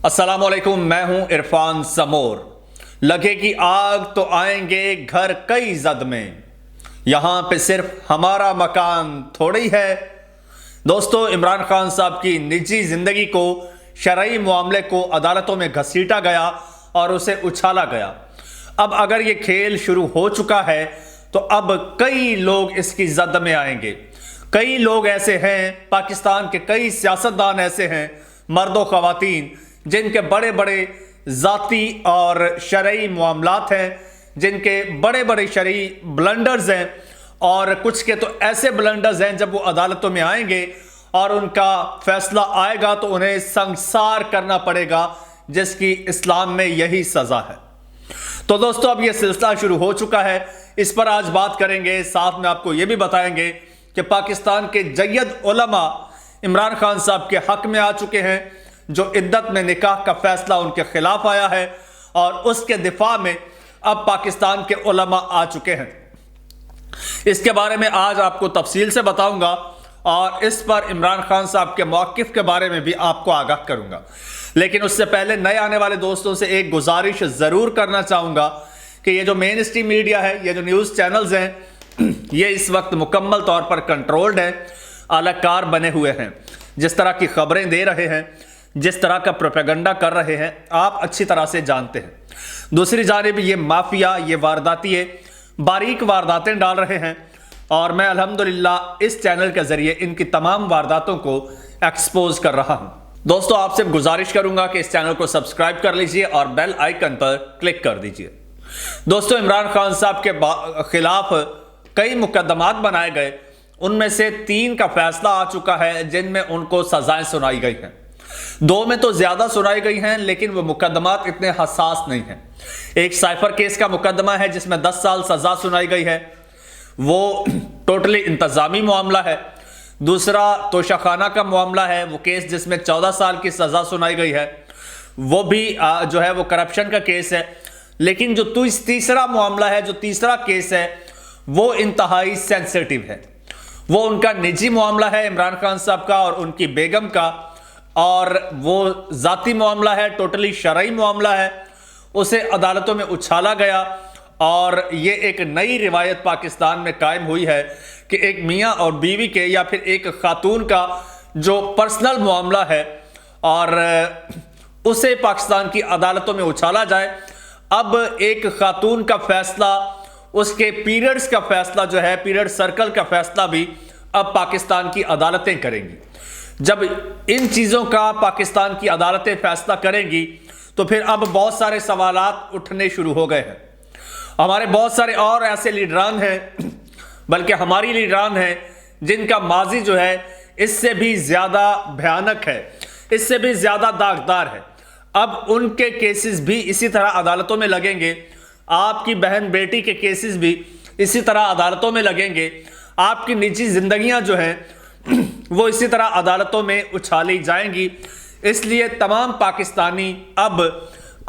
अस्सलाम वालेकुम, मैं हूं इरफान समोर। लगेगी आग तो आएंगे घर कई जद में, यहां पे सिर्फ हमारा मकान थोड़ी है। दोस्तों, इमरान खान साहब की निजी जिंदगी को, शरई मामले को अदालतों में घसीटा गया और उसे उछाला गया। अब अगर ये खेल शुरू हो चुका है तो अब कई लोग इसकी जद में आएंगे। कई लोग ऐसे हैं, पाकिस्तान के कई सियासतदान ऐसे हैं, मर्दो ख़वातीन, जिनके बड़े बड़े ज़ाती और शरई मामलात हैं, जिनके बड़े बड़े शरई ब्लंडर्स हैं, और कुछ के तो ऐसे ब्लंडर्स हैं जब वो अदालतों में आएंगे और उनका फैसला आएगा तो उन्हें संसार करना पड़ेगा, जिसकी इस्लाम में यही सज़ा है। तो दोस्तों, अब यह सिलसिला शुरू हो चुका है, इस पर आज बात करेंगे। साथ में आपको यह भी बताएंगे कि पाकिस्तान के जय्यद उलमा इमरान खान साहब के हक में आ चुके हैं, जो इद्दत में निकाह का फैसला उनके खिलाफ आया है, और उसके दिफा में अब पाकिस्तान के उलमा आ चुके हैं। इसके बारे में आज आपको तफसील से बताऊंगा और इस पर इमरान खान साहब के मौक़िफ़ के बारे में भी आपको आगाह करूंगा। लेकिन उससे पहले नए आने वाले दोस्तों से एक गुजारिश ज़रूर करना चाहूँगा कि ये जो मेन स्ट्रीम मीडिया है, ये जो न्यूज़ चैनल्स हैं, ये इस वक्त मुकम्मल तौर पर कंट्रोल्ड है, आलाकार बने हुए हैं। जिस तरह की खबरें दे रहे हैं, जिस तरह का प्रोपेगेंडा कर रहे हैं, आप अच्छी तरह से जानते हैं। दूसरी जानिब ये माफिया, ये वारदाती, बारीक वारदातें डाल रहे हैं, और मैं अल्हम्दुलिल्लाह इस चैनल के ज़रिए इनकी तमाम वारदातों को एक्सपोज कर रहा हूं। दोस्तों, आपसे गुजारिश करूंगा कि इस चैनल को सब्सक्राइब कर लीजिए और बेल आइकन पर क्लिक कर दीजिए। दोस्तों, इमरान खान साहब के खिलाफ कई मुकदमात बनाए गए, उनमें से 3 का फैसला आ चुका है, जिनमें उनको सजाएं सुनाई गई हैं। 2 में तो ज्यादा सुनाई गई हैं, लेकिन वो मुकदमात इतने हसास नहीं हैं। एक साइफर केस का मुकदमा है जिसमें 10 साल सजा सुनाई गई है, वो टोटली इंतजामी मामला है। दूसरा तोशाखाना का मामला है, वो केस जिसमें 14 साल की सजा सुनाई गई है, वो भी जो है वो करप्शन का केस है। लेकिन जो तीसरा मामला है, जो तीसरा केस है, वो इंतहाई सेंसिटिव है। वो उनका निजी मामला है, इमरान खान साहब का और उनकी बेगम का, और वो ज़ाती मामला है, टोटली शरई मामला है। उसे अदालतों में उछाला गया, और ये एक नई रिवायत पाकिस्तान में कायम हुई है कि एक मियाँ और बीवी के, या फिर एक खातून का जो पर्सनल मामला है, और उसे पाकिस्तान की अदालतों में उछाला जाए। अब एक खातून का फैसला, उसके पीरियड्स का फैसला जो है, पीरियड सर्कल का फैसला भी अब पाकिस्तान की अदालतें करेंगी। जब इन चीज़ों का पाकिस्तान की अदालतें फैसला करेंगी तो फिर अब बहुत सारे सवालात उठने शुरू हो गए हैं। हमारे बहुत सारे और ऐसे लीडरान हैं, बल्कि हमारी लीडरान हैं, जिनका माजी जो है इससे भी ज़्यादा भयानक है, इससे भी ज़्यादा दागदार है। अब उनके केसेस भी इसी तरह अदालतों में लगेंगे। आपकी बहन बेटी के केसेस भी इसी तरह अदालतों में लगेंगे। आपकी निजी जिंदगियां जो हैं वो इसी तरह अदालतों में उछाली जाएंगी। इसलिए तमाम पाकिस्तानी अब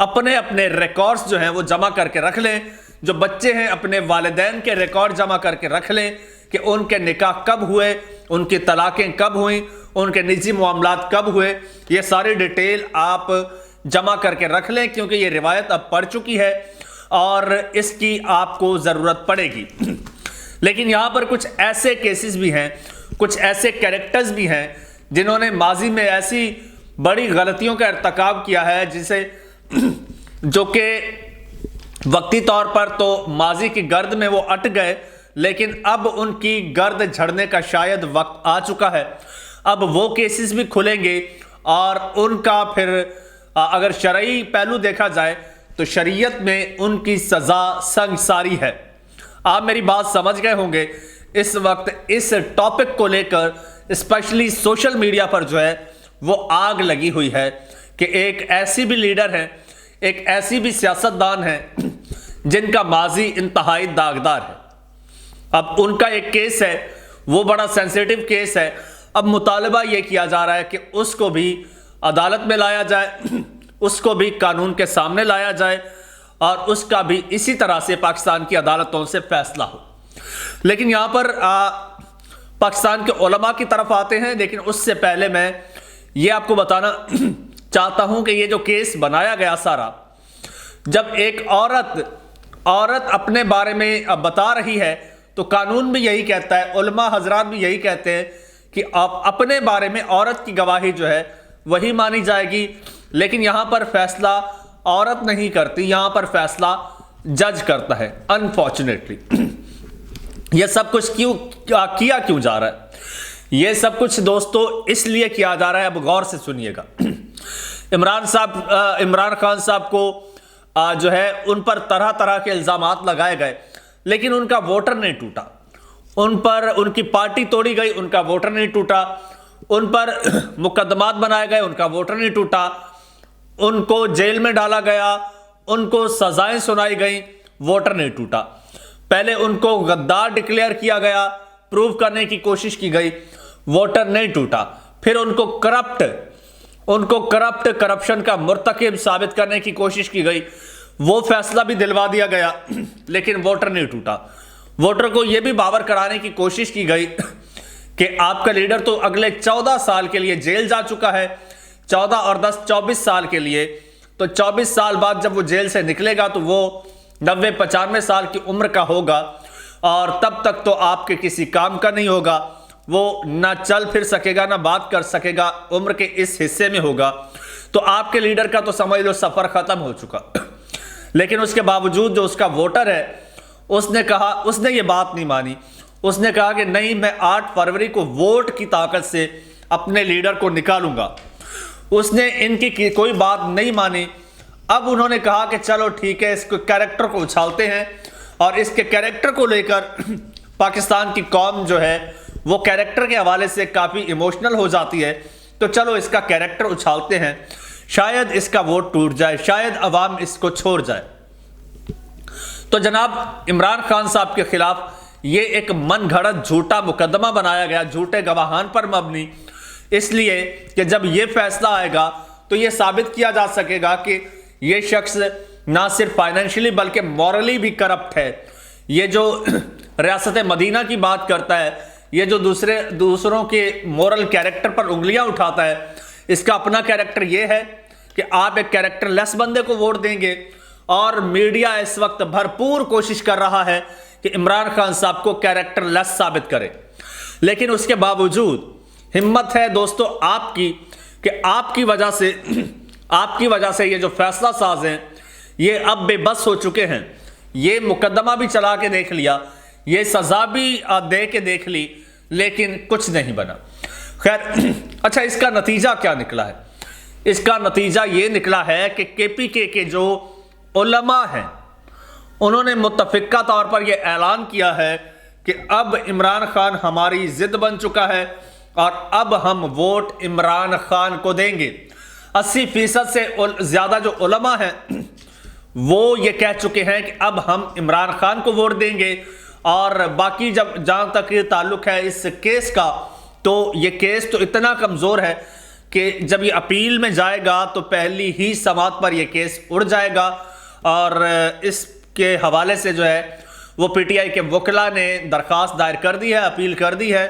अपने अपने रिकॉर्ड्स जो हैं वो जमा करके रख लें। जो बच्चे हैं, अपने वालिदैन के रिकॉर्ड जमा करके रख लें कि उनके निकाह कब हुए, उनकी तलाक़ें कब हुई, उनके निजी मामलात कब हुए। ये सारी डिटेल आप जमा करके रख लें, क्योंकि ये रिवायत अब पड़ चुकी है और इसकी आपको ज़रूरत पड़ेगी। लेकिन यहाँ पर कुछ ऐसे केसेस भी हैं, कुछ ऐसे कैरेक्टर्स भी हैं, जिन्होंने माजी में ऐसी बड़ी गलतियों का इर्तिकाब किया है, जिसे जो कि वक्ती तौर पर तो माजी की गर्द में वो अट गए, लेकिन अब उनकी गर्द झड़ने का शायद वक्त आ चुका है। अब वो केसेस भी खुलेंगे, और उनका फिर अगर शरई पहलू देखा जाए तो शरीयत में उनकी सज़ा संगसारी है। आप मेरी बात समझ गए होंगे। इस वक्त इस टॉपिक को लेकर स्पेशली सोशल मीडिया पर जो है वो आग लगी हुई है कि एक ऐसी भी लीडर है, एक ऐसी भी सियासतदान है, जिनका माजी इंतहाई दागदार है। अब उनका एक केस है, वो बड़ा सेंसिटिव केस है। अब मुतालबा ये किया जा रहा है कि उसको भी अदालत में लाया जाए, उसको भी कानून के सामने लाया जाए, और उसका भी इसी तरह से पाकिस्तान की अदालतों से फैसला हो। लेकिन यहाँ पर पाकिस्तान के उलमा की तरफ आते हैं। लेकिन उससे पहले मैं ये आपको बताना چاہتا ہوں کہ یہ جو کیس بنایا گیا سارا، جب ایک عورت اپنے بارے میں بتا رہی ہے تو قانون بھی یہی کہتا ہے، علماء حضرات بھی یہی کہتے ہیں کہ آپ اپنے بارے میں عورت کی گواہی جو ہے وہی مانی جائے گی، لیکن یہاں پر فیصلہ عورت نہیں کرتی، یہاں پر فیصلہ جج کرتا ہے انفارچونیٹلی۔ یہ سب کچھ کیا کیوں جا رہا ہے؟ یہ سب کچھ دوستو اس لیے کیا جا رہا ہے، اب غور سے سنیے گا۔ عمران خان صاحب کو جو ہے ان پر طرح طرح کے الزامات لگائے گئے، لیکن ان کا ووٹر نہیں ٹوٹا، ان پر ان کی پارٹی توڑی گئی، ان کا ووٹر نہیں ٹوٹا، ان پر مقدمات بنائے گئے، ان کا ووٹر نہیں ٹوٹا، ان کو جیل میں ڈالا گیا، ان کو سزائیں سنائی گئیں، ووٹر نہیں ٹوٹا۔ پہلے ان کو غدار ڈکلیئر کیا گیا، پروو کرنے کی کوشش کی گئی، ووٹر نہیں ٹوٹا۔ پھر ان کو کرپشن کا مرتکب ثابت کرنے کی کوشش کی گئی، وہ فیصلہ بھی دلوا دیا گیا، لیکن ووٹر نہیں ٹوٹا۔ ووٹر کو یہ بھی باور کرانے کی کوشش کی گئی کہ آپ کا لیڈر تو اگلے 14 سال کے لیے جیل جا چکا ہے، 14 اور 10 24 سال کے لیے، تو 24 سال بعد جب وہ جیل سے نکلے گا تو وہ 90-95 سال کی عمر کا ہوگا، اور تب تک تو آپ کے کسی کام کا نہیں ہوگا، وہ نہ چل پھر سکے گا، نہ بات کر سکے گا، عمر کے اس حصے میں ہوگا، تو آپ کے لیڈر کا تو سمجھ لو سفر ختم ہو چکا۔ لیکن اس کے باوجود جو اس کا ووٹر ہے، اس نے یہ بات نہیں مانی، اس نے کہا کہ نہیں، میں 8 فروری کو ووٹ کی طاقت سے اپنے لیڈر کو نکالوں گا۔ اس نے ان کی کوئی بات نہیں مانی۔ اب انہوں نے کہا کہ چلو ٹھیک ہے، اس کو کیریکٹر کو اچھالتے ہیں، اور اس کے کیریکٹر کو لے کر پاکستان کی قوم جو ہے وہ کیریکٹر کے حوالے سے کافی ایموشنل ہو جاتی ہے، تو چلو اس کا کیریکٹر اچھالتے ہیں، شاید اس کا ووٹ ٹوٹ جائے، شاید عوام اس کو چھوڑ جائے۔ تو جناب عمران خان صاحب کے خلاف یہ ایک من گھڑت جھوٹا مقدمہ بنایا گیا، جھوٹے گواہان پر مبنی، اس لیے کہ جب یہ فیصلہ آئے گا تو یہ ثابت کیا جا سکے گا کہ یہ شخص نہ صرف فائنینشلی بلکہ مورلی بھی کرپٹ ہے۔ یہ جو ریاست مدینہ کی بات کرتا ہے، یہ جو دوسروں کے مورل کیریکٹر پر انگلیاں اٹھاتا ہے، اس کا اپنا کیریکٹر یہ ہے کہ آپ ایک کیریکٹر لیس بندے کو ووٹ دیں گے، اور میڈیا اس وقت بھرپور کوشش کر رہا ہے کہ عمران خان صاحب کو کیریکٹر لیس ثابت کرے، لیکن اس کے باوجود ہمت ہے دوستو آپ کی کہ آپ کی وجہ سے یہ جو فیصلہ ساز ہیں یہ اب بے بس ہو چکے ہیں۔ یہ مقدمہ بھی چلا کے دیکھ لیا، یہ سزا بھی دے کے دیکھ لی، لیکن کچھ نہیں بنا۔ خیر، اچھا اس کا نتیجہ کیا نکلا ہے؟ اس کا نتیجہ یہ نکلا ہے کہ KPK کے جو علماء ہیں انہوں نے متفقہ طور پر یہ اعلان کیا ہے کہ اب عمران خان ہماری ضد بن چکا ہے، اور اب ہم ووٹ عمران خان کو دیں گے۔ 80% سے زیادہ جو علماء ہیں وہ یہ کہہ چکے ہیں کہ اب ہم عمران خان کو ووٹ دیں گے، اور باقی جہاں تک یہ تعلق ہے اس کیس کا، تو یہ کیس تو اتنا کمزور ہے کہ جب یہ اپیل میں جائے گا تو پہلی ہی سماعت پر یہ کیس اڑ جائے گا، اور اس کے حوالے سے جو ہے وہ PTI کے وکلاء نے درخواست دائر کر دی ہے، اپیل کر دی ہے،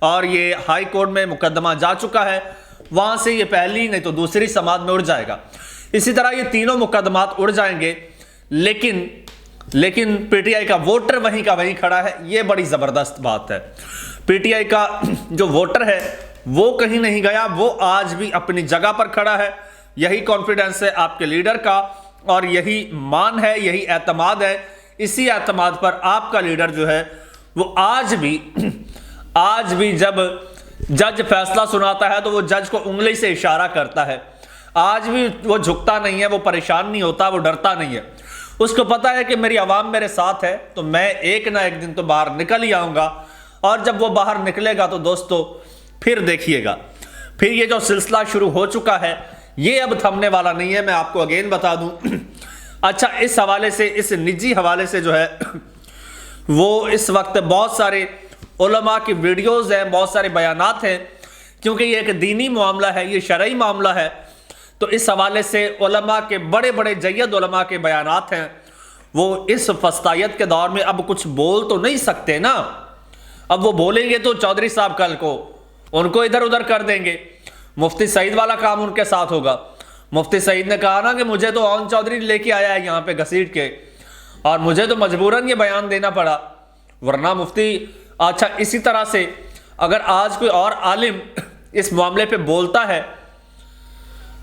اور یہ ہائی کورٹ میں مقدمہ جا چکا ہے، وہاں سے یہ پہلی نہیں تو دوسری سماعت میں اڑ جائے گا۔ اسی طرح یہ تینوں مقدمات اڑ جائیں گے، لیکن PTI کا ووٹر وہیں کا وہیں کھڑا ہے۔ یہ بڑی زبردست بات ہے، PTI کا جو ووٹر ہے وہ کہیں نہیں گیا، وہ آج بھی اپنی جگہ پر کھڑا ہے۔ یہی کانفیڈنس ہے آپ کے لیڈر کا، اور یہی مان ہے، یہی اعتماد ہے۔ اسی اعتماد پر آپ کا لیڈر جو ہے وہ آج بھی جب جج فیصلہ سناتا ہے تو وہ جج کو انگلی سے اشارہ کرتا ہے، آج بھی وہ جھکتا نہیں ہے، وہ پریشان نہیں ہوتا، وہ ڈرتا نہیں ہے۔ اس کو پتا ہے کہ میری عوام میرے ساتھ ہے، تو میں ایک نہ ایک دن تو باہر نکل ہی آؤں گا، اور جب وہ باہر نکلے گا تو دوستو پھر دیکھیے گا، پھر یہ جو سلسلہ شروع ہو چکا ہے یہ اب تھمنے والا نہیں ہے، میں آپ کو اگین بتا دوں۔ اچھا اس حوالے سے، اس نجی حوالے سے جو ہے وہ اس وقت بہت سارے علماء کی ویڈیوز ہیں، بہت سارے بیانات ہیں، کیونکہ یہ ایک دینی معاملہ ہے، یہ شرعی معاملہ ہے، تو اس حوالے سے علماء کے بڑے جید علماء کے بیانات ہیں۔ وہ اس فسطائیت کے دور میں اب کچھ بول تو نہیں سکتے نا، اب وہ بولیں گے تو چودھری صاحب کل کو ان کو ادھر ادھر کر دیں گے، مفتی سعید والا کام ان کے ساتھ ہوگا۔ मुफ्ती सईद ने कहा ना कि मुझे तो ओन चौधरी लेके आया है यहाँ पे घसीट के, और मुझे तो मजबूरन ये बयान देना पड़ा, वरना मुफ्ती। अच्छा, इसी तरह से अगर आज कोई और आलिम इस मामले पे बोलता है,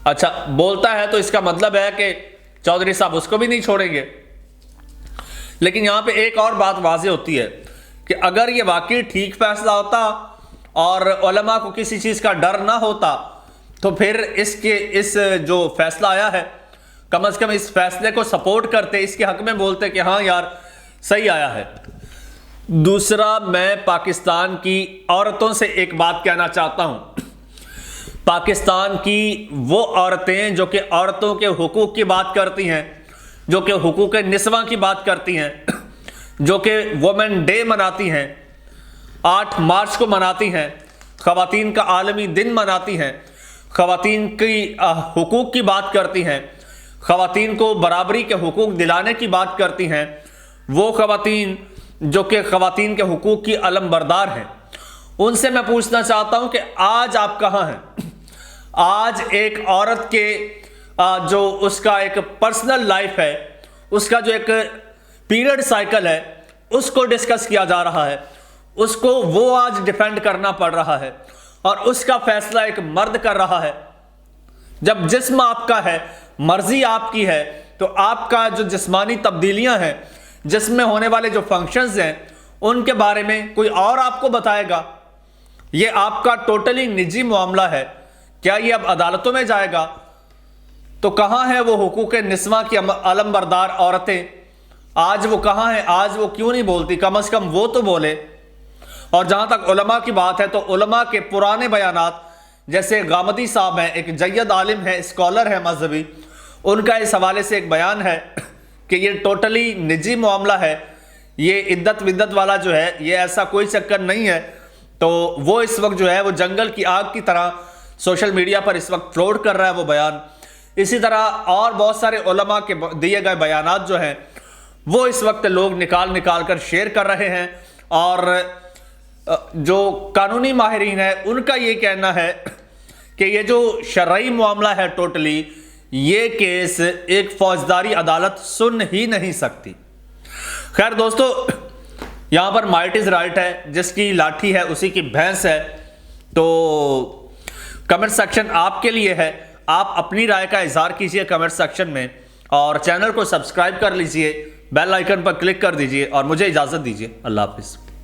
अच्छा बोलता है, तो इसका मतलब है कि चौधरी साहब उसको भी नहीं छोड़ेंगे। लेकिन यहाँ पे एक और बात वाज़ेह होती है कि अगर ये वाकई ठीक फैसला होता और उलमा को किसी चीज़ का डर ना होता, तो फिर इस जो फैसला आया है, कम से कम इस फैसले को सपोर्ट करते, इसके हक में बोलते कि हाँ यार सही आया है। दूसरा, मैं पाकिस्तान की औरतों से एक बात कहना चाहता हूँ। पाकिस्तान की वो औरतें जो कि औरतों के हुकूक की बात करती हैं, जो कि हुकूक निस्वा की बात करती हैं, जो कि वुमेन डे मनाती हैं, 8 मार्च को मनाती हैं, ख़वातीन का आलमी दिन मनाती हैं, ख़वातीन की हुकूक की बात करती हैं, ख़वातीन को बराबरी के हुकूक दिलाने की बात करती हैं, वो ख़वातीन जो कि ख़वातीन के हुकूक की अलमबरदार हैं, उनसे मैं पूछना चाहता हूं कि आज आप कहां हैं? आज एक औरत के जो उसका एक पर्सनल लाइफ है, उसका जो एक पीरियड साइकिल है, उसको डिस्कस किया जा रहा है, उसको वो आज डिफेंड करना पड़ रहा है, और उसका फैसला एक मर्द कर रहा है। जब जिस्म आपका है, मर्जी आपकी है, तो आपका जो जिस्मानी तब्दीलियां हैं, जिसमें होने वाले जो फंक्शंस हैं, उनके बारे में कोई और आपको बताएगा। ये आपका टोटली निजी मामला है। क्या ये अब अदालतों में जाएगा? तो कहां है वो हुकूक निस्वा की अलमबरदार औरतें? आज वो कहां हैं? आज वो क्यों नहीं बोलती? कम से कम वो तो बोले। और जहां तक उलमा की बात है, तो उलमा के पुराने बयानात, जैसे गामदी साहब हैं, एक जय्यद आलिम है, स्कॉलर है मजहबी, उनका इस हवाले से एक बयान है कि ये टोटली निजी मामला है, ये इद्दत विद्दत वाला जो है, ये ऐसा कोई चक्कर नहीं है। तो वो इस वक्त जो है वो जंगल की आग की तरह सोशल मीडिया पर इस वक्त फ्लोट कर रहा है वो बयान। इसी तरह और बहुत सारे उलमा के दिए गए बयानात जो हैं, वो इस वक्त लोग निकाल कर शेयर कर रहे हैं। और जो कानूनी माहिरीन है, उनका ये कहना है कि ये जो शरई मामला है, टोटली ये केस एक फौजदारी अदालत सुन ही नहीं सकती। खैर दोस्तों, यहां पर माइट इज राइट है, जिसकी लाठी है उसी की भैंस है। तो कमेंट सेक्शन आपके लिए है, आप अपनी राय का इजहार कीजिए कमेंट सेक्शन में, और चैनल को सब्सक्राइब कर लीजिए, बेल आइकन पर क्लिक कर दीजिए, और मुझे इजाजत दीजिए। अल्लाह हाफिज।